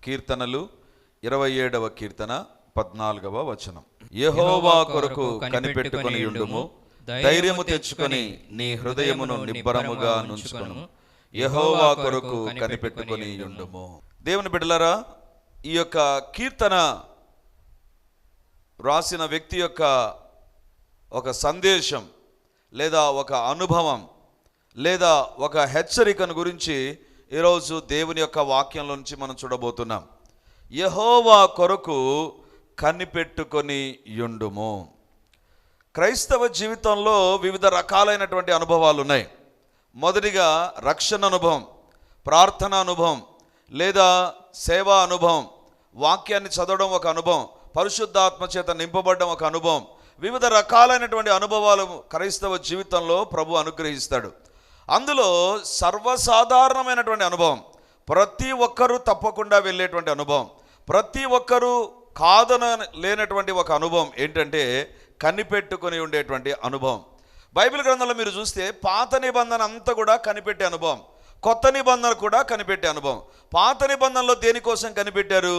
కీర్తనలు 27వ కీర్తన 14వ వచనం. యెహోవా కొరకు కనిపెట్టుకొని ఉండుము, ధైర్యము తెచ్చుకొని నీ హృదయమును నిబ్బరముగా నుంచుకొనుము. యెహోవా కొరకు కనిపెట్టుకొని ఉండుము. దేవుని బిడ్డలారా, ఈ యొక్క కీర్తన రాసిన వ్యక్తి యొక్క ఒక సందేశం లేదా ఒక అనుభవం లేదా ఒక హెచ్చరికను గురించి ఈరోజు దేవుని యొక్క వాక్యంలో నుంచి మనం చూడబోతున్నాం. యెహోవా కొరకు కనిపెట్టుకొని యుండుము. క్రైస్తవ జీవితంలో వివిధ రకాలైనటువంటి అనుభవాలు ఉన్నాయి. మొదటిగా రక్షణ అనుభవం, ప్రార్థన అనుభవం లేదా సేవా అనుభవం, వాక్యాన్ని చదవడం ఒక అనుభవం, పరిశుద్ధాత్మ చేత నింపబడడం ఒక అనుభవం. వివిధ రకాలైనటువంటి అనుభవాలు క్రైస్తవ జీవితంలో ప్రభు అనుగ్రహిస్తాడు. అందులో సర్వసాధారణమైనటువంటి అనుభవం, ప్రతి ఒక్కరూ తప్పకుండా వెళ్ళేటువంటి అనుభవం, ప్రతి ఒక్కరూ కాదన లేనటువంటి ఒక అనుభవం ఏంటంటే కనిపెట్టుకొని ఉండేటువంటి అనుభవం. బైబిల్ గ్రంథంలో మీరు చూస్తే పాత నిబంధన అంతా కూడా కనిపెట్టే అనుభవం, కొత్త నిబంధన కూడా కనిపెట్టే అనుభవం. పాత నిబంధనలో దేనికోసం కనిపెట్టారు?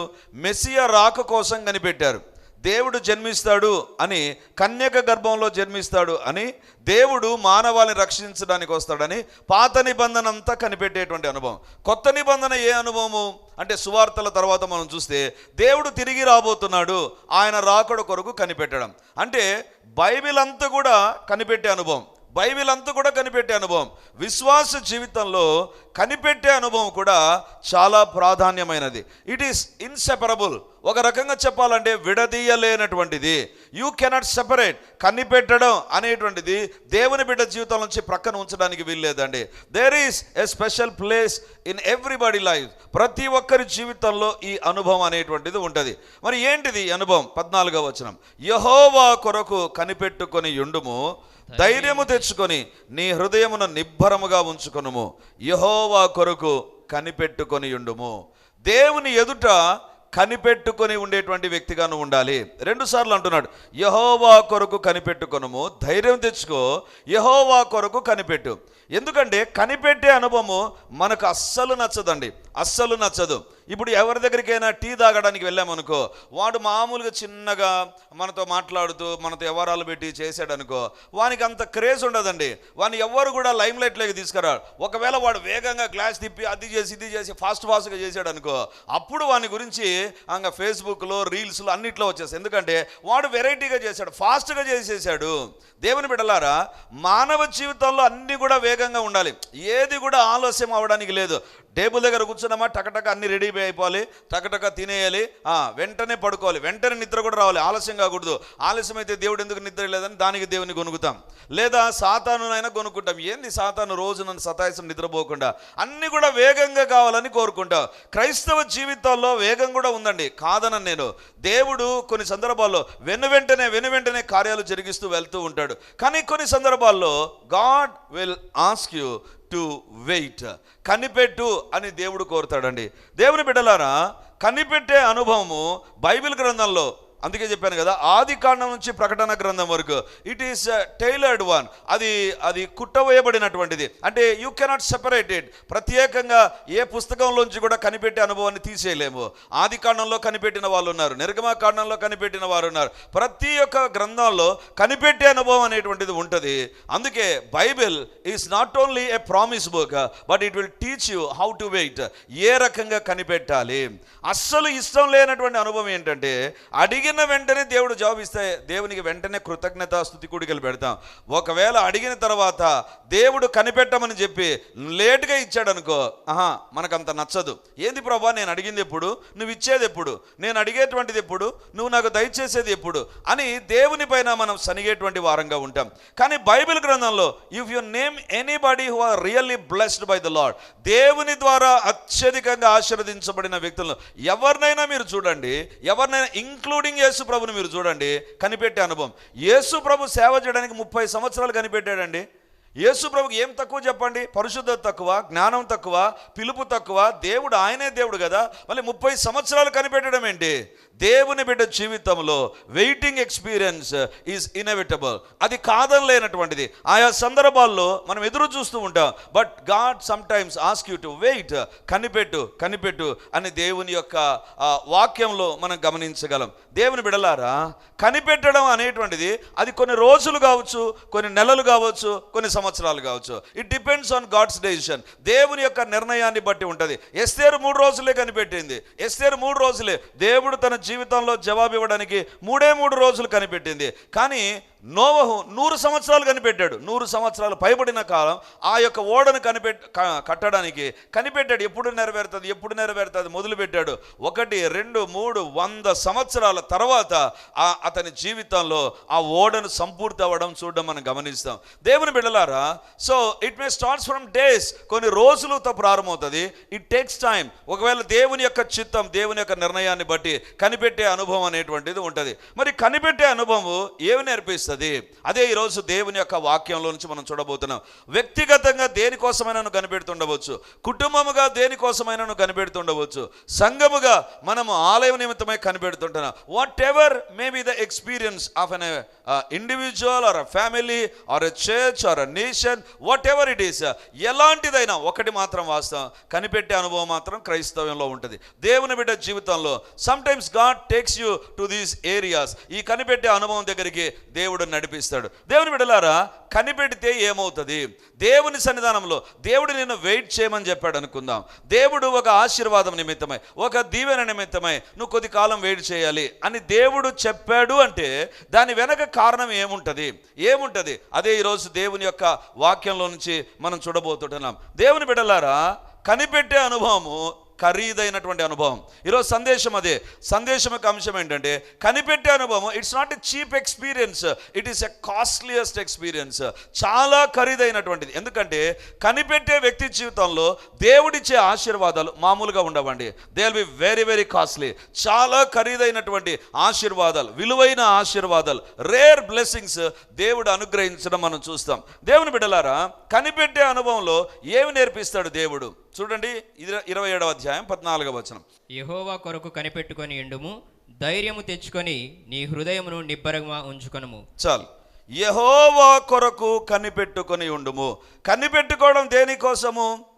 మెస్సియా రాక కోసం కనిపెట్టారు. దేవుడు జన్మిస్తాడు అని, కన్యక గర్భంలో జన్మిస్తాడు అని, దేవుడు మానవాళిని రక్షించడానికి వస్తాడని పాత నిబంధన అంతా కనిపెట్టేటువంటి అనుభవం. కొత్త నిబంధన ఏ అనుభవము అంటే సువార్తల తర్వాత మనం చూస్తే దేవుడు తిరిగి రాబోతున్నాడు, ఆయన రాకడ కొరకు కనిపెట్టడం. అంటే బైబిల్ అంతా కూడా కనిపెట్టే అనుభవం, బైబిల్ అంతా కూడా కనిపెట్టే అనుభవం. విశ్వాస జీవితంలో కనిపెట్టే అనుభవం కూడా చాలా ప్రాధాన్యమైనది. It is inseparable. ఒక రకంగా చెప్పాలంటే విడదీయలేనటువంటిది. You cannot separate. కనిపెట్టడం అనేటువంటిది దేవుని బిడ్డ జీవితం నుంచి ప్రక్కన ఉంచడానికి వీల్లేదండి. There is a special place in everybody life. ప్రతి ఒక్కరి జీవితంలో ఈ అనుభవం అనేటువంటిది ఉంటుంది. మరి ఏంటిది అనుభవం? 14వ వచనం, యెహోవా కొరకు కనిపెట్టుకొని యుండుము, ధైర్యము తెచ్చుకొని నీ హృదయమును నిబ్బరముగా ఉంచుకొనుము. యెహోవా కొరకు కనిపెట్టుకొని యుండుము. దేవుని ఎదుట కనిపెట్టుకొని ఉండేటువంటి వ్యక్తిగా నువ్వు ఉండాలి. 2 సార్లు అంటున్నాడు, యెహోవా కొరకు కనిపెట్టుకొనుము, ధైర్యం తెచ్చుకో, యెహోవా కొరకు కనిపెట్టు. ఎందుకంటే కనిపెట్టే అనుభవము మనకు అస్సలు నచ్చదండి, అస్సలు నచ్చదు. ఇప్పుడు ఎవరి దగ్గరికైనా టీ తాగడానికి వెళ్ళామనుకో, వాడు మామూలుగా చిన్నగా మనతో మాట్లాడుతూ మనతో వ్యవహారాలు పెట్టి చేశాడు అనుకో, వానికి అంత క్రేజ్ ఉండదండి. వాడిని ఎవరు కూడా లైమ్ లైట్లోకి తీసుకురాడు. ఒకవేళ వాడు వేగంగా గ్లాస్ తిప్పి అది చేసి ఇది చేసి ఫాస్ట్గా చేశాడు అనుకో, అప్పుడు వాని గురించి ఇంకా ఫేస్బుక్లో రీల్స్లో అన్నిట్లో వచ్చేస్తాయి. ఎందుకంటే వాడు వెరైటీగా చేశాడు, ఫాస్ట్గా చేసేసాడు. దేవుని బిడ్డలారా, మానవ జీవితంలో అన్నీ కూడా వేగంగా ఉండాలి, ఏది కూడా ఆలస్యం అవ్వడానికి లేదు. టేబుల్ దగ్గర కూర్చున్నామా, టకటక అన్ని రెడీ అయిపోవాలి, టకటక తినేయాలి, వెంటనే పడుకోవాలి, వెంటనే నిద్ర కూడా రావాలి, ఆలస్యం కాకూడదు. ఆలస్యం అయితే దేవుడు ఎందుకు నిద్ర లేదని దానికి దేవుని కొనుక్కుతాం, లేదా సాతానునైనా కొనుక్కుంటాం. ఏంది సాతాను రోజు నన్ను సతాయిసం నిద్రపోకుండా, అన్నీ కూడా వేగంగా కావాలని కోరుకుంటాం. క్రైస్తవ జీవితాల్లో వేగం కూడా ఉందండి, కాదనని నేను. దేవుడు కొన్ని సందర్భాల్లో వెను వెంటనే కార్యాలు జరిగిస్తూ వెళ్తూ ఉంటాడు. కానీ కొన్ని సందర్భాల్లో God will ask you to wait. కనిపెట్టు అని దేవుడు కోరుతాడండి. దేవుని బిడ్డలారా, కనిపెట్టే అనుభవము బైబిల్ గ్రంథంలో, అందుకే చెప్పాను కదా, ఆది కాండం నుంచి ప్రకటన గ్రంథం వరకు ఇట్ ఈస్ టైలర్డ్ వన్. అది కుట్టవేయబడినటువంటిది. అంటే యూ కెనాట్ సెపరేట్ ఇట్. ప్రత్యేకంగా ఏ పుస్తకంలోంచి కూడా కనిపెట్టే అనుభవాన్ని తీసేయలేము. ఆది కాండంలో కనిపెట్టిన వాళ్ళు ఉన్నారు, నిర్గమకాండంలో కనిపెట్టిన వారు ఉన్నారు. ప్రతి ఒక్క గ్రంథంలో కనిపెట్టే అనుభవం అనేటువంటిది ఉంటుంది. అందుకే Bible is not only a promise book, but it will teach you how to wait. ఏ రకంగా కనిపెట్టాలి. అస్సలు ఇష్టం లేనటువంటి అనుభవం ఏంటంటే అడిగిన వెంటనే దేవుడు జవాబు ఇస్తే దేవునికి వెంటనే కృతజ్ఞత స్తుతి కూడికలు పెడతాం. ఒకవేళ అడిగిన తర్వాత దేవుడు కనిపెట్టమని చెప్పి లేటుగా ఇచ్చాడు అనుకో, మనకంత నచ్చదు. ఏంది ప్రభా, నేను అడిగింది ఎప్పుడు, నువ్వు ఇచ్చేది ఎప్పుడు, నేను అడిగేటువంటిది ఎప్పుడు, నువ్వు నాకు దయచేసేది ఎప్పుడు అని దేవుని పైన మనం సనిగేటువంటి వారంగా ఉంటాం. కానీ బైబిల్ గ్రంథంలో if you name anybody who are really blessed by the lord, దేవుని ద్వారా అత్యధికంగా ఆశీర్వదించబడిన వ్యక్తులను ఎవరినైనా మీరు చూడండి, ఎవరినైనా ఇంక్లూడింగ్ యేసు ప్రభుని మీరు చూడండి, కనిపెట్టే అనుభవం. యేసు ప్రభు సేవ చేయడానికి 30 సంవత్సరాలు కనిపెట్టాడండి. యేసు ప్రభుకి ఏం తక్కువ చెప్పండి? పరిశుద్ధత తక్కువ, జ్ఞానం తక్కువ, పిలుపు తక్కువ. దేవుడు ఆయనే దేవుడు కదా, మళ్ళీ 30 సంవత్సరాలు కనిపెట్టడం ఏంటి? దేవుని బిడ్డ జీవితంలో వెయిటింగ్ ఎక్స్పీరియన్స్ ఈజ్ ఇన్ఎవిటబుల్. అది కాదనలేనటువంటిది. ఆయా సందర్భాల్లో మనం ఎదురు చూస్తూ ఉంటాం. But God sometimes ask you to wait. కనిపెట్టు కనిపెట్టు అని దేవుని యొక్క వాక్యంలో మనం గమనించగలం. దేవుని బిడలారా, కనిపెట్టడం అనేటువంటిది అది కొన్ని రోజులు కావచ్చు, కొన్ని నెలలు కావచ్చు, కొన్ని సంవత్సరాలు కావచ్చు. It depends on God's decision. దేవుని యొక్క నిర్ణయాన్ని బట్టి ఉంటుంది. ఎస్తేరు 3 రోజులే కనిపెట్టింది. ఎస్తేరు 3 రోజులే. దేవుడు తన జీవితంలో జవాబు ఇవ్వడానికి 3 రోజులు కనిపెట్టింది. కానీ నోవహు 100 సంవత్సరాలు కనిపెట్టాడు. 100 సంవత్సరాలు పైబడిన కాలం ఆ యొక్క ఓడను కట్టడానికి కనిపెట్టాడు. ఎప్పుడు నెరవేరుతుంది మొదలుపెట్టాడు. 1, 2, 3 100 సంవత్సరాల తర్వాత అతని జీవితంలో ఆ ఓడను సంపూర్తి అవ్వడం చూడడం మనం గమనిస్తాం. దేవుని బిడ్డలారా, so it may starts from days. కొన్ని రోజులతో ప్రారంభమవుతుంది. It takes time. ఒకవేళ దేవుని యొక్క చిత్తం, దేవుని యొక్క నిర్ణయాన్ని బట్టి కనిపెట్టే అనుభవం అనేటువంటిది ఉంటుంది. మరి కనిపెట్టే అనుభవం ఏమి నేర్పిస్తుంది? అదే ఈరోజు దేవుని యొక్క వాక్యంలో నుంచి మనం చూడబోతున్నాం. వ్యక్తిగతంగా దేనికోసమైనా నువ్వు కనిపెడుతుండవచ్చు, కుటుంబముగా దేనికోసమైనా నువ్వు కనిపెడుతుండవచ్చు, సంఘముగా మనము ఆలయం నిమిత్తమై కనిపెడుతుంటున్నాం. Whatever may be the experience of an individual or a family or a church or a nation, whatever it is, ఎలాంటిదైనా ఒకటి మాత్రం వాస్తవం, కనిపెట్టే అనుభవం మాత్రం క్రైస్తవ్యంలో ఉంటుంది. దేవుని బిడ్డ జీవితంలో some times God takes you to these areas. ఈ కనిపెట్టే అనుభవం దగ్గరికి దేవుడు నడిపిస్తాడు. దేవుని బిడ్డలారా, కనిపెడితే ఏమవుతుంది? దేవుని సన్నిధానంలో దేవుడు నిన్ను వెయిట్ చేయమని చెప్పాడు అనుకుందాం. దేవుడు ఒక ఆశీర్వాదం నిమిత్తమై, ఒక దీవెన నిమిత్తమై నువ్వు కొద్ది కాలం వెయిట్ చేయాలి అని దేవుడు చెప్పాడు అంటే దాని వెనక కారణం ఏముంటుంది? అదే ఈరోజు దేవుని యొక్క వాక్యంలో నుంచి మనం చూడబోతుంటున్నాం. దేవుని బిడ్డలారా, కనిపెట్టే అనుభవము ఖరీదైనటువంటి అనుభవం. ఈరోజు సందేశం అదే. సందేశం యొక్క అంశం ఏంటంటే కనిపెట్టే అనుభవం. It's not a cheap experience, it is a costliest experience. చాలా ఖరీదైనటువంటిది. ఎందుకంటే కనిపెట్టే వ్యక్తి జీవితంలో దేవుడిచ్చే ఆశీర్వాదాలు మామూలుగా ఉండవండి. They will be very very costly. చాలా ఖరీదైనటువంటి ఆశీర్వాదాలు, విలువైన ఆశీర్వాదాలు, రేర్ బ్లెస్సింగ్స్ దేవుడు అనుగ్రహించడం మనం చూస్తాం. దేవుని బిడ్డలారా, కనిపెట్టే అనుభవంలో ఏమి నేర్పిస్తాడు దేవుడు? చూడండి, 27వ అధ్యాయం 14వ వచనం. యెహోవా కొరకు కనిపెట్టుకొని ఉండుము, ధైర్యము తెచ్చుకొని నీ హృదయమును నిబ్బరంగా ఉంచుకొనుము. చాలు. యెహోవా కొరకు కనిపెట్టుకొని ఉండుము. కనిపెట్టుకోవడం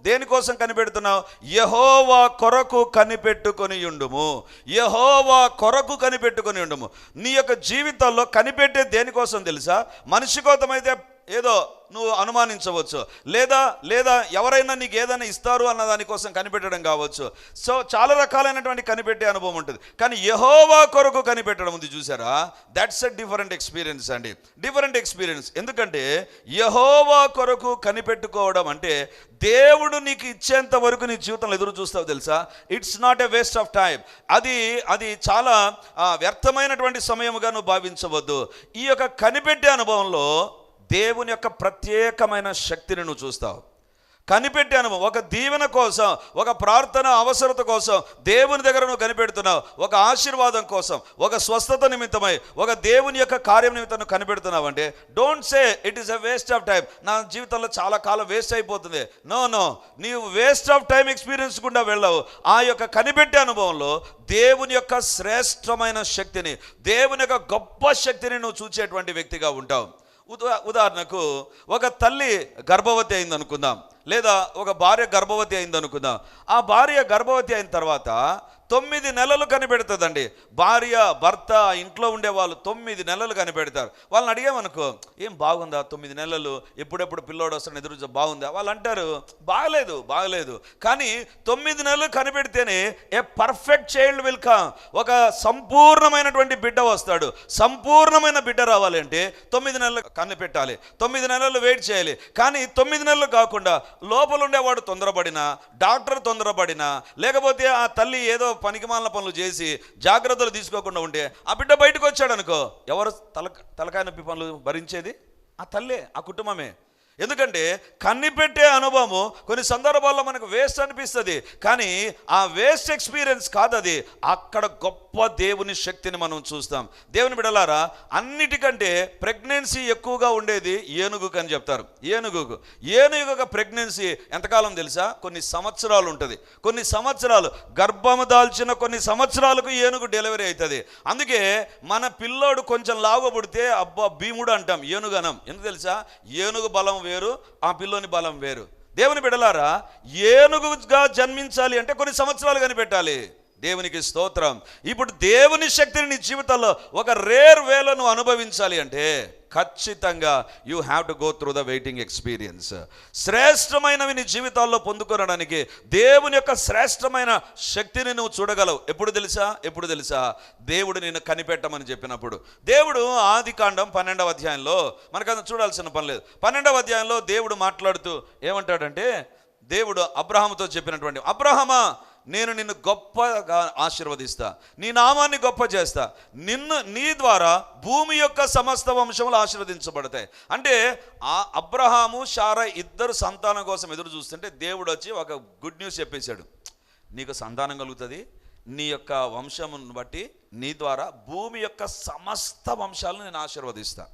దేనికోసం కనిపెడుతున్నావు? యెహోవా కొరకు కనిపెట్టుకొని ఉండుము. యెహోవా కొరకు కనిపెట్టుకొని ఉండుము. నీ యొక్క జీవితంలో కనిపెట్టే దేనికోసం తెలుసా? మనిషి కోసమైతే ఏదో నువ్వు అనుమానించవచ్చు, లేదా ఎవరైనా నీకు ఏదైనా ఇస్తారు అన్న దానికోసం కనిపెట్టడం కావచ్చు. సో చాలా రకాలైనటువంటి కనిపెట్టే అనుభవం ఉంటుంది. కానీ యెహోవా కొరకు కనిపెట్టడం ఉంది చూసారా, దట్స్ ఎ డిఫరెంట్ ఎక్స్పీరియన్స్ అండి. Different experience. ఎందుకంటే యెహోవా కొరకు కనిపెట్టుకోవడం అంటే దేవుడు నీకు ఇచ్చేంత వరకు నీ జీవితంలో ఎదురు చూస్తావు తెలుసా. It's not a waste of time. అది చాలా వ్యర్థమైనటువంటి సమయముగా నువ్వు భావించవద్దు. ఈ యొక్క కనిపెట్టే అనుభవంలో దేవుని యొక్క ప్రత్యేకమైన శక్తిని నువ్వు చూస్తావు. కనిపెట్టే అనుభవం, ఒక దీవెన కోసం, ఒక ప్రార్థన అవసరత కోసం దేవుని దగ్గర నువ్వు కనిపెడుతున్నావు. ఒక ఆశీర్వాదం కోసం, ఒక స్వస్థత నిమిత్తమై, ఒక దేవుని యొక్క కార్యం నిమిత్తం నువ్వు కనిపెడుతున్నావు అంటే don't say it is a waste of time. నా జీవితంలో చాలా కాలం వేస్ట్ అయిపోతుంది. నో, నీవు వేస్ట్ ఆఫ్ టైం ఎక్స్పీరియన్స్ గుండా వెళ్ళవు. ఆ యొక్క కనిపెట్టే అనుభవంలో దేవుని యొక్క శ్రేష్టమైన శక్తిని, దేవుని యొక్క గొప్ప శక్తిని నువ్వు చూసేటువంటి వ్యక్తిగా ఉంటావు. ఉదాహరణకు ఒక తల్లి గర్భవతి అయింది అనుకుందాం, లేదా ఒక భార్య గర్భవతి అయింది అనుకుందాం. ఆ భార్య గర్భవతి అయిన తర్వాత 9 నెలలు కనిపెడుతుందండి. భార్య, భర్త, ఇంట్లో ఉండే వాళ్ళు 9 నెలలు కనిపెడతారు. వాళ్ళని అడిగామనుకో, ఏం బాగుందా 9 నెలలు, ఎప్పుడెప్పుడు పిల్లోడు వస్తాను ఎదురు బాగుందా? వాళ్ళు అంటారు బాగలేదు. కానీ 9 నెలలు కనిపెడితేనే a perfect child will come. ఒక సంపూర్ణమైనటువంటి బిడ్డ వస్తాడు. సంపూర్ణమైన బిడ్డ రావాలంటే 9 నెలలు కనిపెట్టాలి, 9 నెలలు వెయిట్ చేయాలి. కానీ 9 నెలలు కాకుండా లోపల ఉండేవాడు తొందరపడినా, డాక్టర్ తొందరపడినా, లేకపోతే ఆ తల్లి ఏదో పనికిమాలిన పనులు చేసి జాగ్రత్తలు తీసుకోకుండా ఉంటే ఆ బిడ్డ బయటకు వచ్చాడు అనుకో, ఎవరు తలకాయ నొప్పి పనులు భరించేది? ఆ తల్లే, ఆ కుటుంబమే. ఎందుకంటే కనిపెట్టే అనుభవం కొన్ని సందర్భాల్లో మనకు వేస్ట్ అనిపిస్తుంది, కానీ ఆ వేస్ట్ ఎక్స్పీరియన్స్ కాదు అది. అక్కడ గొప్ప దేవుని శక్తిని మనం చూస్తాం. దేవుని బిడ్డలారా, అన్నిటికంటే ప్రెగ్నెన్సీ ఎక్కువగా ఉండేది ఏనుగుకు అని చెప్తారు. ఏనుగు ప్రెగ్నెన్సీ ఎంతకాలం తెలుసా? కొన్ని సంవత్సరాలు ఉంటుంది. కొన్ని సంవత్సరాలు గర్భము దాల్చిన కొన్ని సంవత్సరాలకు ఏనుగు డెలివరీ అవుతుంది. అందుకే మన పిల్లోడు కొంచెం లావుగా పుడితే అబ్బా భీముడు అంటాం, ఏనుగు అనం. ఎందుకు తెలుసా? ఏనుగు బలం వేరు, ఆ పిల్లోని బలం వేరు. దేవుని బిడ్డలారా, ఏనుగుగా జన్మించాలి అంటే కొన్ని సంవత్సరాలు కనిపెట్టాలి. దేవునికి స్తోత్రం. ఇప్పుడు దేవుని శక్తిని నీ జీవితంలో ఒక రేర్ వేలో నువ్వు అనుభవించాలి అంటే ఖచ్చితంగా you have to go through the waiting experience. శ్రేష్టమైనవి నీ జీవితాల్లో పొందుకోవడానికి దేవుని యొక్క శ్రేష్టమైన శక్తిని నువ్వు చూడగలవు. ఎప్పుడు తెలుసా? దేవుడు నిన్ను కనిపెట్టమని చెప్పినప్పుడు. దేవుడు ఆదికాండం 12వ అధ్యాయంలో, మనకది చూడాల్సిన పని లేదు, 12వ అధ్యాయంలో దేవుడు మాట్లాడుతూ ఏమంటాడంటే, దేవుడు అబ్రహాముతో చెప్పినటువంటి, అబ్రహామా, నేను నిన్ను గొప్పగా ఆశీర్వదిస్తా, నీ నామాన్ని గొప్ప చేస్తా, నీ ద్వారా భూమి యొక్క సమస్త వంశములు ఆశీర్వదించబడతాయి. అంటే ఆ అబ్రహాము శారా ఇద్దరు సంతానం కోసం ఎదురు చూస్తుంటే దేవుడు వచ్చి ఒక గుడ్ న్యూస్ చెప్పేశాడు. నీకు సంతానం కలుగుతుంది, నీ యొక్క వంశమును బట్టి నీ ద్వారా భూమి యొక్క సమస్త వంశాలను నేను ఆశీర్వదిస్తా.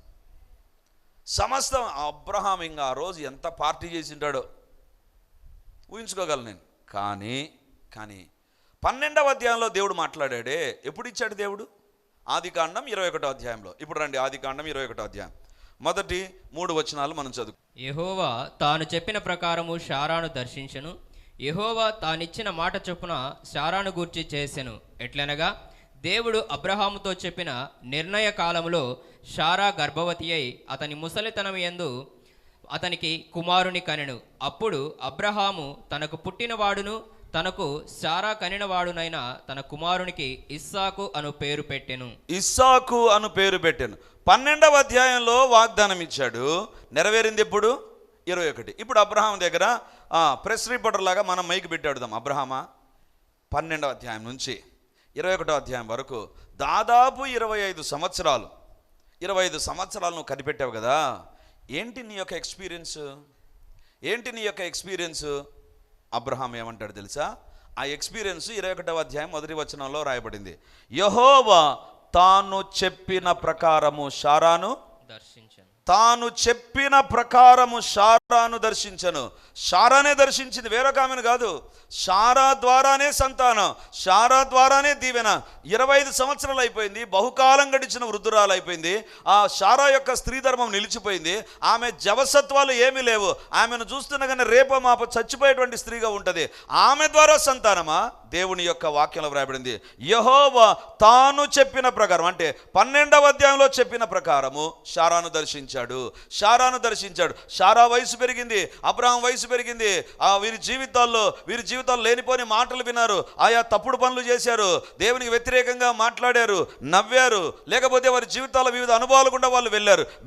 సమస్త అబ్రహాం ఇంకా ఆ రోజు ఎంత పార్టీ చేసింటాడో ఊహించుకోగలను నేను. కానీ 12వ అధ్యాయంలో దేవుడు మాట్లాడాడే. ఎప్పుడు ఇచ్చాడు దేవుడు? ఆదికాండం 21వ అధ్యాయంలో. ఇప్పుడు రండి, ఆదికాండం 21వ అధ్యాయం మొదటి 3 వచనాలు మనం చదువు. యెహోవా తాను చెప్పిన ప్రకారము శారాను దర్శించెను. యెహోవా తానిచ్చిన మాట చొప్పున శారాను గూర్చి చేసెను. ఎట్లనగా దేవుడు అబ్రహాముతో చెప్పిన నిర్ణయ కాలములో శారా గర్భవతి అయి అతని ముసలితనం యందు అతనికి కుమారుని కనెను. అప్పుడు అబ్రహాము తనకు పుట్టినవాడును తనకు శారా కనినవాడునైన తన కుమారునికి ఇస్సాకు అను పేరు పెట్టెను. 12వ అధ్యాయంలో వాగ్దానం ఇచ్చాడు, నెరవేరింది ఎప్పుడు? 21. ఇప్పుడు అబ్రహాం దగ్గర ప్రెస్ రిపోర్టర్ లాగా మనం మైకి పెట్టాడుదాం. అబ్రహామా, 12వ అధ్యాయం నుంచి 21వ అధ్యాయం వరకు దాదాపు 25 సంవత్సరాలు నువ్వు కనిపెట్టావు కదా. ఏంటి నీ యొక్క ఎక్స్పీరియన్స్? అబ్రహాం ఏమంటాడు తెలుసా? ఆ ఎక్స్పీరియన్స్ 21వ అధ్యాయం మొదటి వచనంలో రాయబడింది. యెహోవా తాను చెప్పిన ప్రకారము శారాను దర్శించను. శారానే దర్శించింది, వేరొక ఆమెను కాదు. శారా ద్వారానే సంతానం, శారా ద్వారానే దీవెన. 25 సంవత్సరాలు అయిపోయింది, బహుకాలం గడిచిన వృద్ధురాలు అయిపోయింది. ఆ శారా యొక్క స్త్రీ ధర్మం నిలిచిపోయింది. ఆమె జవసత్వాలు ఏమీ లేవు. ఆమెను చూస్తున్నగానే రేపో మాప చచ్చిపోయేటువంటి స్త్రీగా ఉంటుంది. ఆమె ద్వారా సంతానమా? దేవుని యొక్క వాక్యంలో వ్రాయబడింది, యెహోవా తాను చెప్పిన ప్రకారం, అంటే 12వ అధ్యాయంలో చెప్పిన ప్రకారము శారాను దర్శించాడు. శారా వయసు పెరిగింది, అబ్రహాం వయసు పెరిగింది. వీరి జీవితాల్లో లేనిపోని మాటలు విన్నారు, ఆయా తప్పుడు పనులు చేశారు, దేవునికి వ్యతిరేకంగా మాట్లాడారు, నవ్వారు, లేకపోతే వారి జీవితాల్లో వివిధ అనుభవాలు గుండా వాళ్ళు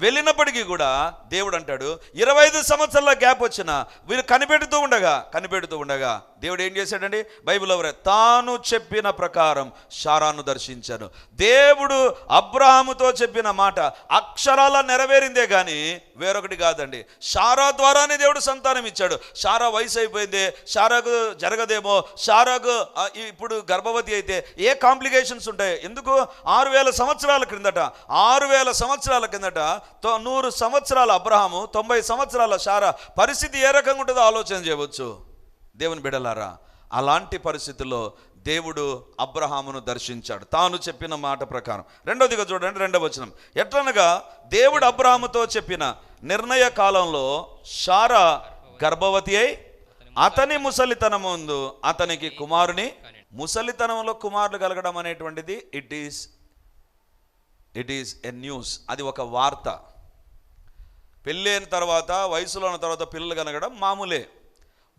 వెళ్ళినప్పటికీ కూడా దేవుడు అంటాడు, 25 సంవత్సరాల గ్యాప్ వచ్చిన వీరు కనిపెడుతూ ఉండగా దేవుడు ఏం చేశాడండి? బైబిల్లో తాను చెప్పిన ప్రకారం శారాను దర్శించాను. దేవుడు అబ్రహాముతో చెప్పిన మాట అక్షరాల నెరవేరిందే కానీ వేరొకటి కాదండి. శారా ద్వారానే దేవుడు సంతానం ఇచ్చాడు. శారా వయసు అయిపోయింది, శారాకు జరగదేమో, శారాకు ఇప్పుడు గర్భవతి అయితే ఏ కాంప్లికేషన్స్ ఉంటాయి? ఎందుకు? 6000 సంవత్సరాల క్రిందట 100 సంవత్సరాల అబ్రహాము, 90 సంవత్సరాల శారా పరిస్థితి ఏ రకంగా ఉంటుందో ఆలోచన చేయవచ్చు. దేవుని బిడ్డలారా, అలాంటి పరిస్థితుల్లో దేవుడు అబ్రహామును దర్శించాడు తాను చెప్పిన మాట ప్రకారం. రెండవదిగా చూడండి, 2వ వచనం. ఎట్లనగా దేవుడు అబ్రహాముతో చెప్పిన నిర్ణయ కాలంలో శారా గర్భవతి అయి అతని ముసలితనం ముందు అతనికి కుమారుని. ముసలితనంలో కుమారులు కలగడం అనేటువంటిది ఇట్ ఈస్ ఎ న్యూస్. అది ఒక వార్త. పెళ్ళైన తర్వాత, వయసులో ఉన్న తర్వాత పిల్లలు కలగడం మామూలే.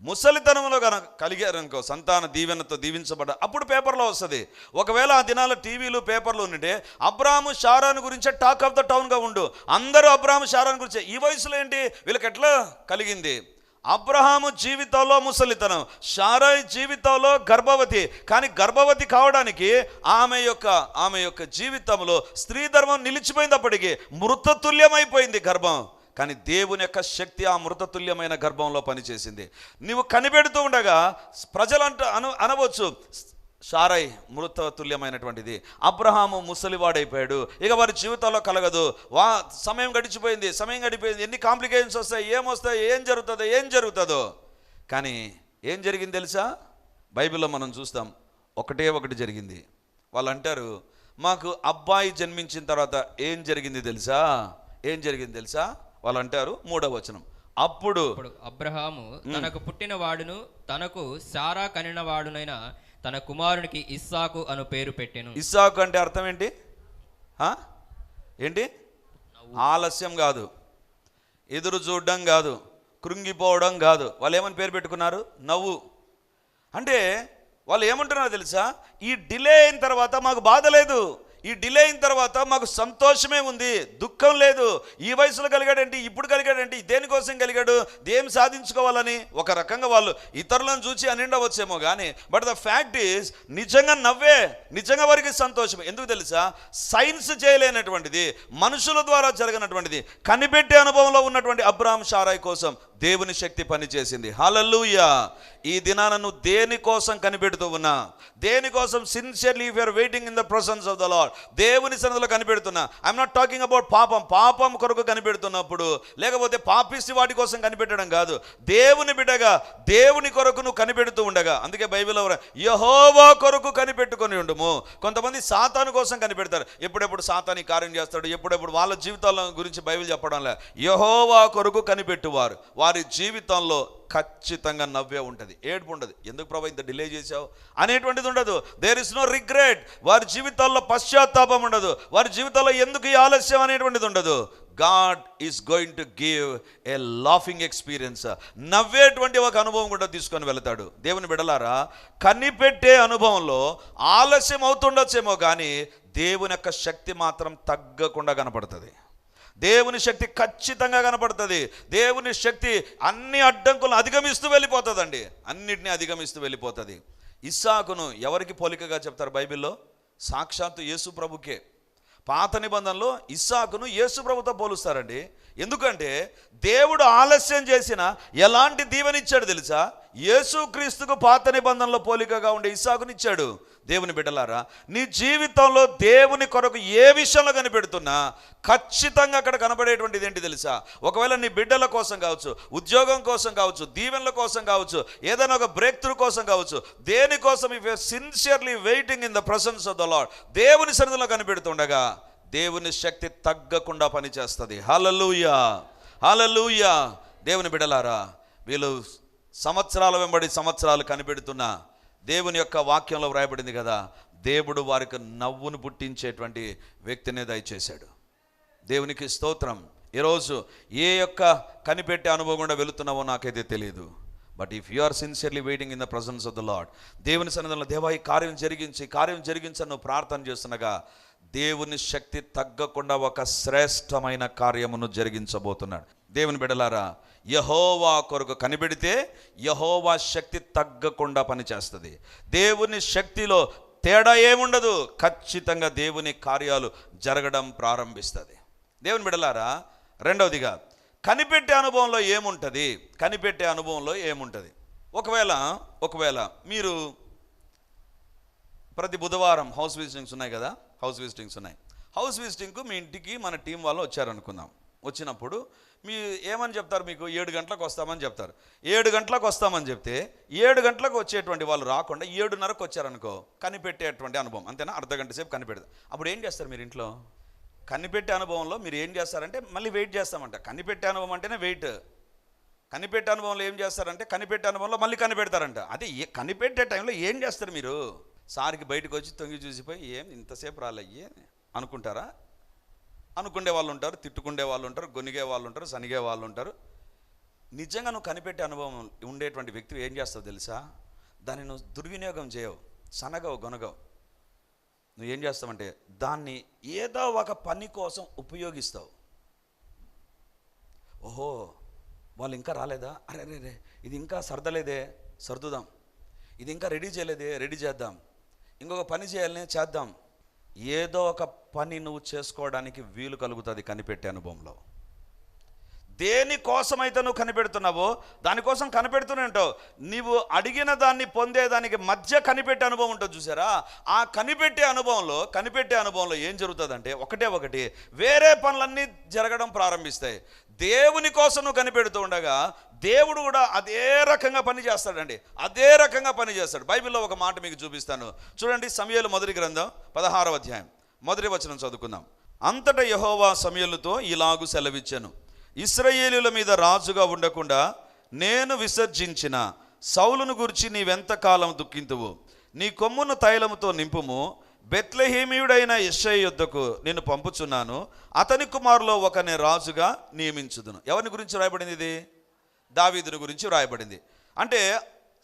ముసలితనంలో కలిగారనుకో, సంతాన దీవెనతో దీవించబడ్డ, అప్పుడు పేపర్లో వస్తుంది. ఒకవేళ ఆ దినాల టీవీలు పేపర్లు ఉంటే అబ్రాహాము శారాను గురించే టాక్ ఆఫ్ ద టౌన్గా ఉండు. అందరూ అబ్రాహాము శారాను గురించే. ఈ వయసులో ఏంటి వీళ్ళకి ఎట్లా కలిగింది? అబ్రహాము జీవితంలో ముసలితనం, శారా జీవితంలో గర్భవతి. కానీ గర్భవతి కావడానికి ఆమె యొక్క జీవితంలో స్త్రీ ధర్మం నిలిచిపోయినప్పటికీ మృతతుల్యమైపోయింది గర్భం. కానీ దేవుని యొక్క శక్తి ఆ మృతతుల్యమైన గర్భంలో పనిచేసింది. నువ్వు కనిపెడుతూ ఉండగా ప్రజలంటూ అనవచ్చు, సారై మృతతుల్యమైనటువంటిది, అబ్రహాము ముసలివాడైపోయాడు, ఇక వారి జీవితంలో కలగదు, సమయం గడిచిపోయింది, ఎన్ని కాంప్లికేషన్స్ వస్తాయి, ఏం జరుగుతుందో. కానీ ఏం జరిగింది తెలుసా? బైబిల్లో మనం చూస్తాం, ఒకటి జరిగింది. వాళ్ళు అంటారు, మాకు అబ్బాయి జన్మించిన తర్వాత ఏం జరిగింది తెలుసా? వాళ్ళు అంటారు 3వ వచనం, అప్పుడు అబ్రహాము తనకు పుట్టిన వాడును తనకు సారా కనిన వాడునైన తన కుమారునికి ఇస్సాకు అను పేరు పెట్టెను. ఇస్సాకు అంటే అర్థం ఏంటి? ఆలస్యం కాదు, ఎదురు చూడడం కాదు, కృంగిపోవడం కాదు. వాళ్ళు ఏమని పేరు పెట్టుకున్నారు? నవ్వు. అంటే వాళ్ళు ఏమంటున్నారో తెలుసా? ఈ డిలే అయిన తర్వాత మాకు బాధ లేదు, ఈ డిలే అయిన తర్వాత మాకు సంతోషమే ఉంది, దుఃఖం లేదు. ఈ వయసులో కలిగాడంటే, ఇప్పుడు కలిగాడంటే దేనికోసం కలిగాడు? దేం సాధించుకోవాలని. ఒక రకంగా వాళ్ళు ఇతరులను చూసి అనిండవచ్చేమో కానీ, బట్ ద ఫ్యాక్ట్ ఈజ్ నిజంగా నవ్వే, నిజంగా వారికి సంతోషం. ఎందుకు తెలుసా? సైన్స్ చేయలేనటువంటిది, మనుషుల ద్వారా జరగనటువంటిది, కనిపెట్టే అనుభవంలో ఉన్నటువంటి అబ్రహాం సారాయి కోసం దేవుని శక్తి పనిచేసింది. హల్లెలూయా. ఈ దినాన నువ్వు దేనికోసం కనిపెడుతూ ఉన్నా, దేనికోసం sincerely if you are waiting in the presence of the lord, దేవుని సన్నిధిలో కనిపెడుతున్నా. ఐఎమ్ నాట్ టాకింగ్ అబౌట్ పాపం కొరకు కనిపెడుతున్నప్పుడు, లేకపోతే పాపిష్టి వాటి కోసం కనిపెట్టడం కాదు. దేవుని బిడ్డగా దేవుని కొరకు నువ్వు కనిపెడుతూ ఉండగా, అందుకే బైబిల్లో యెహోవా కొరకు కనిపెట్టుకొని ఉండుము. కొంతమంది సాతాను కోసం కనిపెడతారు, ఎప్పుడెప్పుడు సాతాను కార్యం చేస్తాడు, ఎప్పుడెప్పుడు వాళ్ళ జీవితాల గురించి బైబిల్ చెప్పడం లే. యెహోవా కొరకు కనిపెట్టువారు వారి జీవితంలో ఖచ్చితంగా నవ్వే ఉంటుంది, ఏడుపు ఉండదు. ఎందుకు ప్రభు ఇంత డిలే చేశావు అనేటువంటిది ఉండదు. There is no regret. వారి జీవితాల్లో పశ్చాత్తాపం ఉండదు, వారి జీవితాల్లో ఎందుకు ఈ ఆలస్యం అనేటువంటిది ఉండదు. God is going to give a laughing experience. నవ్వేటువంటి ఒక అనుభవం కూడా తీసుకొని వెళతాడు. దేవుని బిడ్డలారా, కనిపెట్టే అనుభవంలో ఆలస్యం అవుతుండొచ్చేమో కానీ దేవుని యొక్క శక్తి మాత్రం తగ్గకుండా కనపడుతుంది. దేవుని శక్తి ఖచ్చితంగా కనపడుతుంది. దేవుని శక్తి అన్ని అడ్డంకులను అధిగమిస్తూ వెళ్ళిపోతుందండి, అన్నిటినీ అధిగమిస్తూ వెళ్ళిపోతుంది. ఇస్సాకును ఎవరికి పోలికగా చెప్తారు బైబిల్లో? సాక్షాత్తు యేసు ప్రభుకే. పాత నిబంధనలో ఇస్సాకును యేసు ప్రభుతో పోలుస్తారండి. ఎందుకంటే దేవుడు ఆలస్యం చేసిన ఎలాంటి దీవెనిచ్చాడు తెలుసా? యేసుక్రీస్తుకు పాత నిబంధనలో పోలికగా ఉండే ఇస్సాకునిచ్చాడు. దేవుని బిడ్డలారా, నీ జీవితంలో దేవుని కొరకు ఏ విషయంలో కనిపెడుతున్నా ఖచ్చితంగా అక్కడ కనబడేటువంటిది ఏంటి తెలుసా? ఒకవేళ నీ బిడ్డల కోసం కావచ్చు, ఉద్యోగం కోసం కావచ్చు, దీవెనల కోసం కావచ్చు, ఏదైనా ఒక బ్రేక్ త్రూ కోసం కావచ్చు, దేనికోసం if you are sincerely waiting in the presence of the lord, దేవుని సన్నిధిలో కనిపెడుతుండగా దేవుని శక్తి తగ్గకుండా పనిచేస్తుంది. హల్లెలూయా, హల్లెలూయా. దేవుని బిడ్డలారా, వీళ్ళు సంవత్సరాల వెంబడి సంవత్సరాలు కనిపెడుతున్నా దేవుని యొక్క వాక్యంలో వ్రాయబడింది కదా, దేవుడు వారికి నవ్వును పుట్టించేటువంటి వ్యక్తిని దయచేశాడు. దేవునికి స్తోత్రం. ఈరోజు ఏ యొక్క కనిపెట్టే అనుభవం కూడా వెళుతున్నావో నాకైతే తెలియదు. But if you are sincerely waiting in the presence of the lord, దేవుని సన్నిధిలో దేవా ఈ కార్యం జరిగించని నువ్వు ప్రార్థన చేస్తుండగా దేవుని శక్తి తగ్గకుండా ఒక శ్రేష్టమైన కార్యమును జరిగించబోతున్నాడు. దేవుని బిడ్డలారా, యెహోవా కొరకు కనిపెడితే యెహోవా శక్తి తగ్గకుండా పనిచేస్తుంది. దేవుని శక్తిలో తేడా ఏముండదు, ఖచ్చితంగా దేవుని కార్యాలు జరగడం ప్రారంభిస్తుంది. దేవుని బిడ్డలారా, రెండవదిగా కనిపెట్టే అనుభవంలో ఏముంటుంది? ఒకవేళ మీరు ప్రతి బుధవారం హౌస్ విజిటింగ్స్ ఉన్నాయి కదా, హౌస్ విజిటింగ్కు మీ ఇంటికి మన టీం వాళ్ళు వచ్చారనుకుందాం. వచ్చినప్పుడు మీ ఏమని చెప్తారు? మీకు 7 గంటలకు వస్తామని చెప్తారు. 7 గంటలకు వస్తామని చెప్తే 7 గంటలకు వచ్చేటువంటి వాళ్ళు రాకుండా 7:30కు వచ్చారనుకో, కనిపెట్టేటువంటి అనుభవం అంతేనా? అర్ధగంట సేపు కనిపెడతారు. అప్పుడు ఏం చేస్తారు మీరు ఇంట్లో? కనిపెట్టే అనుభవంలో మీరు ఏం చేస్తారంటే మళ్ళీ వెయిట్ చేస్తామంట. కనిపెట్టే అనుభవం అంటేనే వెయిట్. కనిపెట్టే అనుభవంలో ఏం చేస్తారంటే కనిపెట్టే అనుభవంలో మళ్ళీ కనిపెడతారంట. అదే కనిపెట్టే టైంలో ఏం చేస్తారు మీరు? సారికి బయటకు వచ్చి తొంగి చూసిపోయి ఏం ఇంతసేపు రాలయ్యే అనుకుంటారా? అనుకునే వాళ్ళు ఉంటారు, తిట్టుకునే వాళ్ళు ఉంటారు, గొనిగే వాళ్ళు ఉంటారు, సనిగే వాళ్ళు ఉంటారు. నిజంగా నువ్వు కనిపెట్టే అనుభవం ఉండేటువంటి వ్యక్తి ఏం చేస్తావు తెలుసా? దాన్ని నువ్వు దుర్వినియోగం చేయవు, సనగవు, గొనగవు. నువ్వేం చేస్తావంటే దాన్ని ఏదో ఒక పని కోసం ఉపయోగిస్తావు. ఓహో, వాళ్ళు ఇంకా రాలేదా? అరే ఇది ఇంకా సర్దలేదే, సర్దుదాం. ఇది ఇంకా రెడీ చేయలేదే, రెడీ చేద్దాం. ఇంకొక పని చేయాలనే చేద్దాం. ఏదో ఒక పని నువ్వు చేసుకోవడానికి వీలు కలుగుతుంది కనిపెట్టే అనుభవంలో. దేనికోసమైతే నువ్వు కనిపెడుతున్నావో దానికోసం కనిపెడుతూనే ఉంటావు. నీవు అడిగిన దాన్ని పొందేదానికి మధ్య కనిపెట్టే అనుభవం ఉంటుంది చూసారా. ఆ కనిపెట్టే అనుభవంలో ఏం జరుగుతుందంటే ఒకటి వేరే పనులన్నీ జరగడం ప్రారంభిస్తాయి. దేవుని కోసం నువ్వు కనిపెడుతూ ఉండగా దేవుడు కూడా అదే రకంగా పని చేస్తాడండి, అదే రకంగా పని చేస్తాడు. బైబిల్లో ఒక మాట మీకు చూపిస్తాను చూడండి. సమూయేలు మొదటి గ్రంథం 16వ అధ్యాయం మొదటి వచనం చదువుకుందాం. అంతటా యెహోవా సమూయేలుతో ఇలాగు సెలవిచ్చెను, ఇశ్రాయేలీయుల మీద రాజుగా ఉండకుండా నేను విసర్జించిన సౌలును గురించి నీవెంతకాలం దుఃఖింతువు? నీ కొమ్మును తైలముతో నింపుము. బెత్లెహేమీయుడైన యెషై యొద్దకు నేను పంపుచున్నాను, అతని కుమారులో ఒకని రాజుగా నియమించుదును. ఎవరిని గురించి రాయబడింది? ఇది దావీదుని గురించి రాయబడింది. అంటే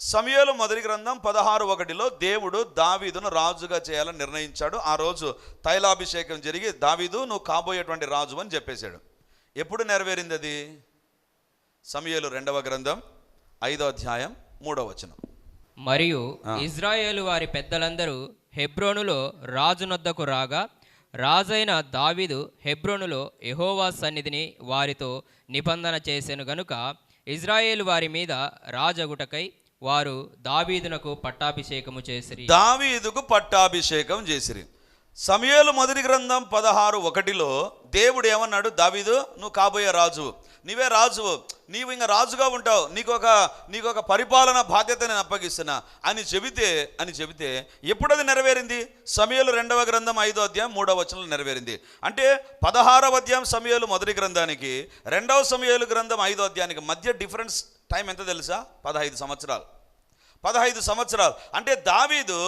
సమూయేలు మొదటి గ్రంథం 16:1 దేవుడు దావీదును రాజుగా చేయాలని నిర్ణయించాడు. ఆ రోజు తైలాభిషేకం జరిగి దావీదు నువ్వు కాబోయేటువంటి రాజు అని చెప్పేశాడు. ఎప్పుడు నెరవేరింది అది? సమూయేలు 2వ గ్రంథం 5వ అధ్యాయం 3వ వచనం. మరియు ఇజ్రాయేలు వారి పెద్దలందరూ హెబ్రోనులో రాజునొద్దకు రాగా రాజైన దావీదు హెబ్రోనులో యెహోవా సన్నిధిని వారితో నిబంధన చేసెను గనుక ఇజ్రాయేలు వారి మీద రాజగుటకై వారు దావీదునకు పట్టాభిషేకము చేసిరి. దావీదుకు పట్టాభిషేకం చేసిరి. సమూయేలు మొదటి గ్రంథం 16:1 దేవుడు ఏమన్నాడు? దావీదు నువ్వు కాబోయే రాజు, నీవే రాజువు, నీవు ఇంకా రాజుగా ఉంటావు, నీకు ఒక పరిపాలన బాధ్యత నేను అప్పగిస్తున్నా అని చెబితే ఎప్పుడు అది నెరవేరింది? సమూయేలు 2వ గ్రంథం 5వ అధ్యాయం 3వ వచనంలో నెరవేరింది. అంటే 16వ అధ్యాయం సమూయేలు మొదటి గ్రంథానికి 2వ సమూయేలు గ్రంథం 5వ అధ్యాయానికి మధ్య డిఫరెన్స్ టైం ఎంత తెలుసా? 15 సంవత్సరాలు. 15 సంవత్సరాలు. అంటే దావీదు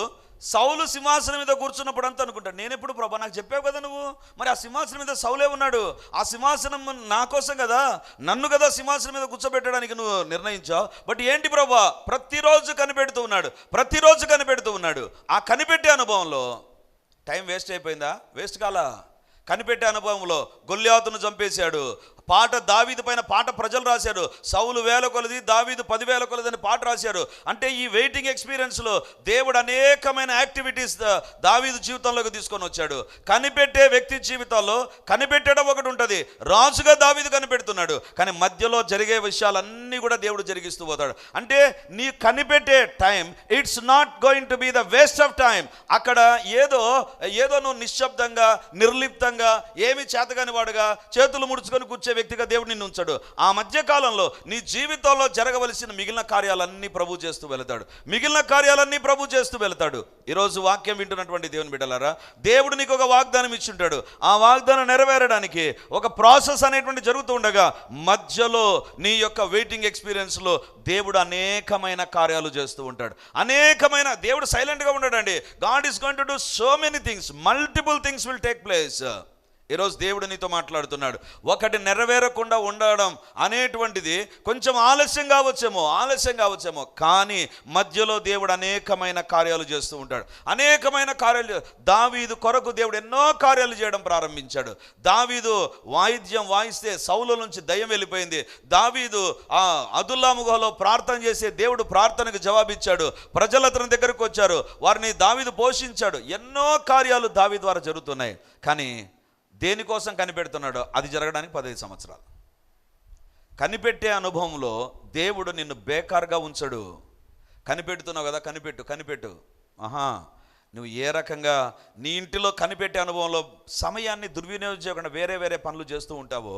సౌలు సింహాసనం మీద కూర్చున్నప్పుడు అంతా అనుకుంటాడు, నేను ఎప్పుడు ప్రభా నాకు చెప్పావు కదా నువ్వు, మరి ఆ సింహాసనం మీద సౌలే ఉన్నాడు, ఆ సింహాసనం నా కోసం కదా, నన్ను కదా సింహాసనం మీద కూర్చోబెట్టడానికి నువ్వు నిర్ణయించావు. బట్ ఏంటి ప్రభా, ప్రతిరోజు కనిపెడుతూ ఉన్నాడు. ఆ కనిపెట్టే అనుభవంలో టైం వేస్ట్ అయిపోయిందా? వేస్ట్ కాలా. కనిపెట్టే అనుభవంలో గొల్యాతును చంపేశాడు. దావీదు పైన పాట ప్రజలు రాశారు. సౌలు 1000 కొలది, దావీదు 10,000 కొలది అని పాట రాశారు. అంటే ఈ వెయిటింగ్ ఎక్స్పీరియన్స్లో దేవుడు అనేకమైన యాక్టివిటీస్ దావీదు జీవితంలోకి తీసుకొని వచ్చాడు. కనిపెట్టే వ్యక్తి జీవితాల్లో కనిపెట్టడం ఒకటి ఉంటుంది. రాజుగా దావీదు కనిపెడుతున్నాడు, కానీ మధ్యలో జరిగే విషయాలన్నీ కూడా దేవుడు జరిగిస్తూ పోతాడు. అంటే నీ కనిపెట్టే time it's not going to be the waste of time. అక్కడ ఏదో నువ్వు నిశ్శబ్దంగా నిర్లిప్తంగా ఏమి చేతగాని వాడుగా చేతులు ముడుచుకొని కూర్చే వ్యక్తిగా దేవుడు నిన్ను ఉంచాడు. ఆ మధ్య కాలంలో నీ జీవితంలో జరగవలసిన మిగిలిన కార్యాలన్నీ ప్రభు చేస్తూ వెళతాడు. ఈరోజు వాక్యం వింటున్నటువంటి దేవుని బిడ్డలారా, దేవుడు నీకు ఒక వాగ్దానం ఇచ్చుంటాడు. ఆ వాగ్దానం నెరవేరడానికి ఒక ప్రాసెస్ అనేటువంటి జరుగుతూ ఉండగా మధ్యలో నీ యొక్క వెయిటింగ్ ఎక్స్పీరియన్స్లో దేవుడు అనేకమైన కార్యాలు చేస్తూ ఉంటాడు. దేవుడు సైలెంట్గా ఉండడండి. God is going to do so many things, multiple things will take place. ఈరోజు దేవుడు నీతో మాట్లాడుతున్నాడు. ఒకటి నెరవేరకుండా ఉండడం అనేటువంటిది కొంచెం ఆలస్యం కావచ్చేమో, కానీ మధ్యలో దేవుడు అనేకమైన కార్యాలు చేస్తూ ఉంటాడు. దావీదు కొరకు దేవుడు ఎన్నో కార్యాలు చేయడం ప్రారంభించాడు. దావీదు వాయిద్యం వాయిస్తే సౌలు నుంచి దయ్యం వెళ్ళిపోయింది. దావీదు ఆ అదుల్లాము గుహలో ప్రార్థన చేసే దేవుడు ప్రార్థనకు జవాబిచ్చాడు. ప్రజలు అతని దగ్గరకు వచ్చారు, వారిని దావీదు పోషించాడు. ఎన్నో కార్యాలు దావీదు ద్వారా జరుగుతున్నాయి. కానీ దేనికోసం కనిపెడుతున్నాడో అది జరగడానికి 15 సంవత్సరాలు. కనిపెట్టే అనుభవంలో దేవుడు నిన్ను బేకార్గా ఉంచడు. కనిపెడుతున్నావు కదా, కనిపెట్టు. నువ్వు ఏ రకంగా నీ ఇంటిలో కనిపెట్టే అనుభవంలో సమయాన్ని దుర్వినియోగం చేయకుండా వేరే పనులు చేస్తూ ఉంటావో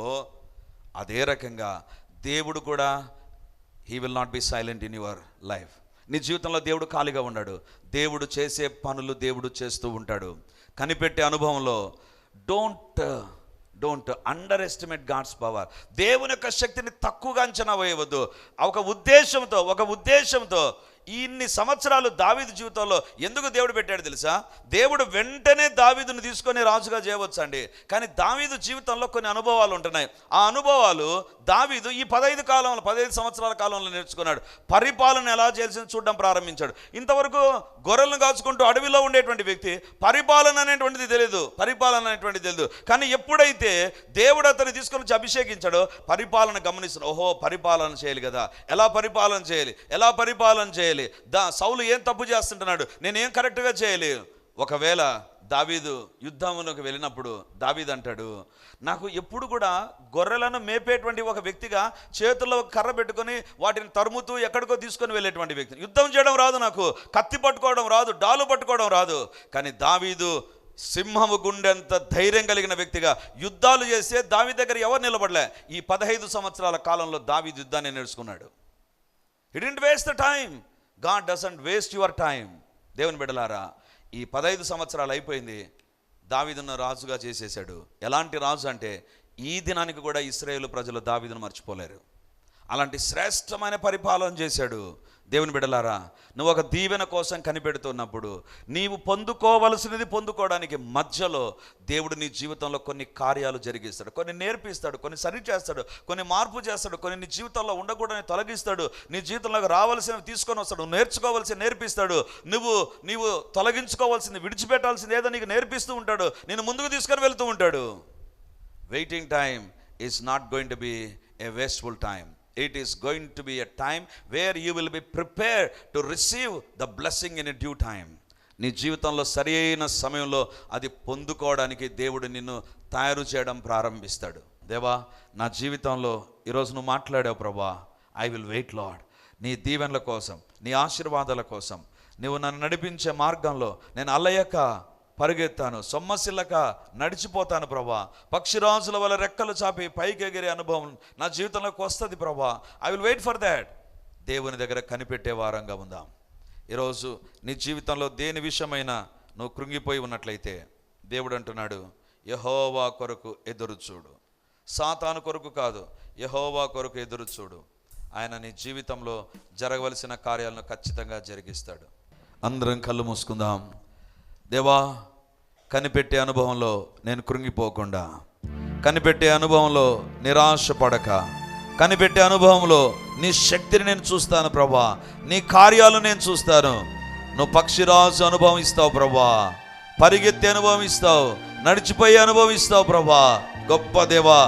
అదే రకంగా దేవుడు కూడా he will not be silent in your life. నీ జీవితంలో దేవుడు ఖాళీగా ఉన్నాడు. దేవుడు చేసే పనులు దేవుడు చేస్తూ ఉంటాడు. కనిపెట్టే అనుభవంలో don't underestimate God's power. దేవుని యొక్క శక్తిని తక్కువగా అంచనా వేయవద్దు. ఒక ఉద్దేశంతో ఇన్ని సంవత్సరాలు దావీదు జీవితంలో ఎందుకు దేవుడు పెట్టాడు తెలుసా? దేవుడు వెంటనే దావీదుని తీసుకొని రాజుగా చేయవచ్చు అండి, కానీ దావీదు జీవితంలో కొన్ని అనుభవాలు ఉంటున్నాయి. ఆ అనుభవాలు దావీదు ఈ 15 సంవత్సరాల కాలంలో నేర్చుకున్నాడు. పరిపాలన ఎలా చేయాల్సింది చూడడం ప్రారంభించాడు. ఇంతవరకు గొర్రెలను కాచుకుంటూ అడవిలో ఉండేటువంటి వ్యక్తి పరిపాలన అనేటువంటిది తెలియదు. కానీ ఎప్పుడైతే దేవుడు అతన్ని తీసుకొని వచ్చి అభిషేకించాడో పరిపాలన గమనిస్తున్నాడు. ఓహో, పరిపాలన చేయాలి కదా, ఎలా పరిపాలన చేయాలి, సౌలు ఏం తప్పు చేస్తుంటున్నాడు, నేనేం కరెక్ట్గా చేయాలి. ఒకవేళ దావీదు యుద్ధమునకు వెళ్ళినప్పుడు దావీదు అంటాడు, నాకు ఎప్పుడు కూడా గొర్రెలను మేపేటువంటి ఒక వ్యక్తిగా చేతుల్లో కర్ర పెట్టుకొని వాటిని తరుముతూ ఎక్కడికో తీసుకొని వెళ్ళేటువంటి వ్యక్తి. యుద్ధం చేయడం రాదు, నాకు కత్తి పట్టుకోవడం రాదు, డాలు పట్టుకోవడం రాదు. కానీ దావీదు సింహము గుండెంత ధైర్యం కలిగిన వ్యక్తిగా యుద్ధాలు చేస్తే దావీదు దగ్గర ఎవరు నిలబడలే. ఈ 15 సంవత్సరాల కాలంలో దావీదు యుద్ధాన్ని నేర్చుకున్నాడు. He didn't waste the time. God doesn't waste your time. దేవుని బిడ్డలారా, ఈ 15 సంవత్సరాలు అయిపోయింది. దావీదును రాజుగా చేసేసాడు. ఎలాంటి రాజు అంటే ఈ దినానికి కూడా ఇశ్రాయేలు ప్రజలు దావీదును మర్చిపోలేరు. అలాంటి శ్రేష్టమైన పరిపాలన చేశాడు. దేవుని బిడ్డలారా, నువ్వు ఒక దీవెన కోసం కనిపెడుతున్నప్పుడు నీవు పొందుకోవలసినది పొందుకోవడానికి మధ్యలో దేవుడు నీ జీవితంలో కొన్ని కార్యాలు జరిగిస్తాడు, కొన్ని నేర్పిస్తాడు, కొన్ని సరి చేస్తాడు, కొన్ని మార్పు చేస్తాడు, కొన్ని నీ జీవితంలో ఉండకూడని తొలగిస్తాడు, నీ జీవితంలోకి రావాల్సినవి తీసుకొని వస్తాడు, నేర్చుకోవాల్సింది నేర్పిస్తాడు, నీవు తొలగించుకోవాల్సింది విడిచిపెట్టాల్సింది ఏదో నీకు నేర్పిస్తూ ఉంటాడు, నేను ముందుకు తీసుకొని వెళ్తూ ఉంటాడు. Waiting time is not going to B A wasteful time. It is going to be a time where you will be prepared to receive the blessing in a due time. నీ జీవితంలో సరైన సమయంలో అది పొందుకోవడానికి దేవుడు నిన్ను తయారు చేయడం ప్రారంభిస్తాడు. దేవా, నా జీవితంలో ఈరోజు నువ్వు మాట్లాడావు ప్రభా, ఐ విల్ వెయిట్ లార్డ్. నీ దీవెనల కోసం, నీ ఆశీర్వాదాల కోసం, నువ్వు నన్ను నడిపించే మార్గంలో నేను అల్లయ్యక పరిగెత్తాను, సొమ్మసిల్లక నడిచిపోతాను ప్రభా. పక్షిరాజుల వల్ల రెక్కలు చాపి పైకి ఎగిరే అనుభవం నా జీవితంలోకి వస్తుంది ప్రభా. I will wait for that. దేవుని దగ్గర కనిపెట్టే వారంగా ఉందాం. ఈరోజు నీ జీవితంలో దేని విషయమైనా నువ్వు కృంగిపోయి ఉన్నట్లయితే దేవుడు అంటున్నాడు, యెహోవా కొరకు ఎదురు చూడు. సాతాను కొరకు కాదు, యెహోవా కొరకు ఎదురు చూడు. ఆయన నీ జీవితంలో జరగవలసిన కార్యాలను ఖచ్చితంగా జరిగిస్తాడు. అందరం కళ్ళు మూసుకుందాం. దేవా, కనిపెట్టే అనుభవంలో నేను కృంగిపోకుండా, కనిపెట్టే అనుభవంలో నిరాశపడక, కనిపెట్టే అనుభవంలో నీ శక్తిని నేను చూస్తాను ప్రభా, నీ కార్యాలు నేను చూస్తాను. నువ్వు పక్షిరాజు అనుభవం ఇస్తావు ప్రభా, పరిగెత్తే అనుభవం ఇస్తావు, నడిచిపోయే అనుభవం ఇస్తావు ప్రభా. గొప్ప దేవా,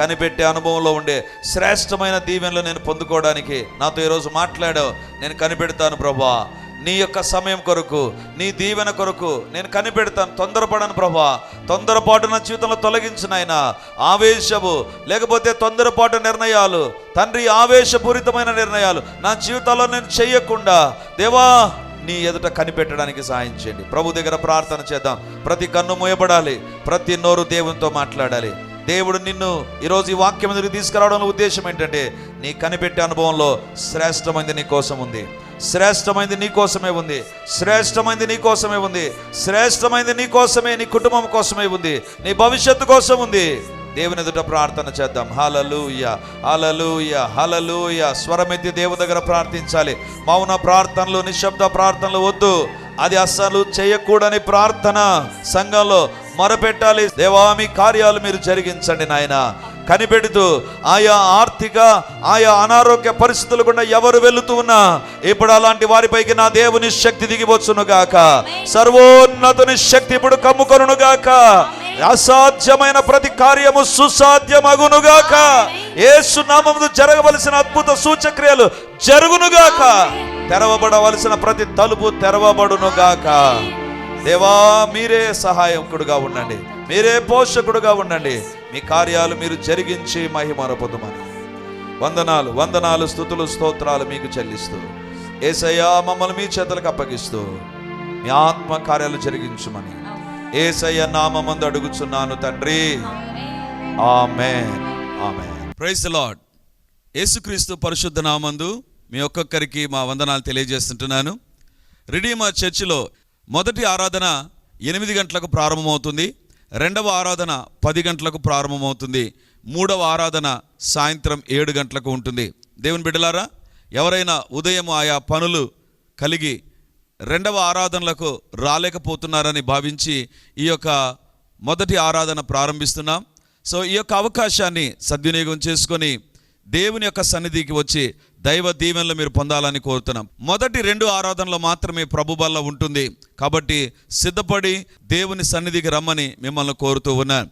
కనిపెట్టే అనుభవంలో ఉండే శ్రేష్టమైన దీవెనలు నేను పొందుకోవడానికి నాతో ఈరోజు మాట్లాడావు. నేను కనిపెడతాను ప్రభా. నీ యొక్క సమయం కొరకు, నీ దీవెన కొరకు నేను కనిపెడతాను. తొందరపడను ప్రభా. తొందరపాటు నా జీవితంలో తొలగించిన ఆయన, ఆవేశము లేకపోతే తొందరపాటు నిర్ణయాలు తండ్రి, ఆవేశపూరితమైన నిర్ణయాలు నా జీవితంలో నేను చేయకుండా దేవా నీ ఎదుట కనిపెట్టడానికి సహాయం చేయండి. ప్రభు దగ్గర ప్రార్థన చేద్దాం. ప్రతి కన్ను మూయబడాలి, ప్రతి నోరు దేవునితో మాట్లాడాలి. దేవుడు నిన్ను ఈరోజు ఈ వాక్యం దగ్గర తీసుకురావడంలో ఉద్దేశం ఏంటంటే, నీ కనిపెట్టే అనుభవంలో శ్రేష్టమైంది నీ కోసం ఉంది, శ్రేష్టమైంది నీ కోసమే ఉంది, శ్రేష్టమైంది నీ కోసమే ఉంది, శ్రేష్టమైంది నీ కోసమే, నీ కుటుంబం కోసమే ఉంది, నీ భవిష్యత్తు కోసం ఉంది. దేవుని ఎదుట ప్రార్థన చేద్దాం. హల్లెలూయా, హల్లెలూయా, హల్లెలూయా. స్వరమెత్తి దేవుని దగ్గర ప్రార్థించాలి. మౌన ప్రార్థనలు, నిశ్శబ్ద ప్రార్థనలు వద్దు. అది అస్సలు చేయకూడని ప్రార్థన. సంఘంలో మొరపెట్టాలి, దేవా మీ కార్యాలు మీరు జరిగించండి నాయన. కనిపెడుతూ ఆయా ఆర్థిక, ఆయా అనారోగ్య పరిస్థితులు గుండా ఎవరు వెళుతూ ఉన్నా ఇప్పుడు అలాంటి వారిపైకి నా దేవుని శక్తి దిగివచ్చును గాక. సర్వోన్నతుని శక్తి ఇప్పుడు కమ్ముకొనును గాక. అసాధ్యమైన ప్రతి కార్యము సుసాధ్యమగును గాక. యేసు నామమున జరగవలసిన అద్భుత సూచక్రియలు జరుగును గాక. తెరవబడవలసిన ప్రతి తలుపు తెరవబడును గాక. దేవా మీరే సహాయకుడుగా ఉండండి, మీరే పోషకుడుగా ఉండండి. మీ కార్యాలు మీరు జరిగించి మహిమ పొందుమని వందనాలు, వందనాలు, స్తుతులు, స్తోత్రాలు మీకు చెల్లిస్తూ యేసయ్యా మమ్మల్ని మీ చేతులకు అప్పగిస్తూ మీ ఆత్మ కార్యాలు జరిగించుమని యేసయ్య నామమందు అడుగుచున్నాను తండ్రి. ఆమేన్, ఆమేన్. Praise the lord. యేసుక్రీస్తు పరిశుద్ధ నామందు మీ ఒక్కొక్కరికి మా వందనాలు తెలియజేస్తుంటున్నాను. రిడీమర్ చర్చిలో మొదటి ఆరాధన 8 గంటలకు ప్రారంభమవుతుంది, రెండవ ఆరాధన 10 గంటలకు ప్రారంభమవుతుంది, మూడవ ఆరాధన సాయంత్రం 7 గంటలకు ఉంటుంది. దేవుని బిడ్డలారా, ఎవరైనా ఉదయం ఆయా పనులు కలిగి రెండవ ఆరాధనలకు రాలేకపోతున్నారని భావించి ఈ యొక్క మొదటి ఆరాధన ప్రారంభిస్తున్నాం. సో ఈ యొక్క అవకాశాన్ని సద్వినియోగం చేసుకొని దేవుని యొక్క సన్నిధికి వచ్చి దైవ దీవెనలు మీరు పొందాలని కోరుతున్నాం. మొదటి 2 ఆరాధనలు మాత్రమే ప్రభు బల్ల ఉంటుంది కాబట్టి సిద్ధపడి దేవుని సన్నిధికి రమ్మని మిమ్మల్ని కోరుతూ ఉన్నాను.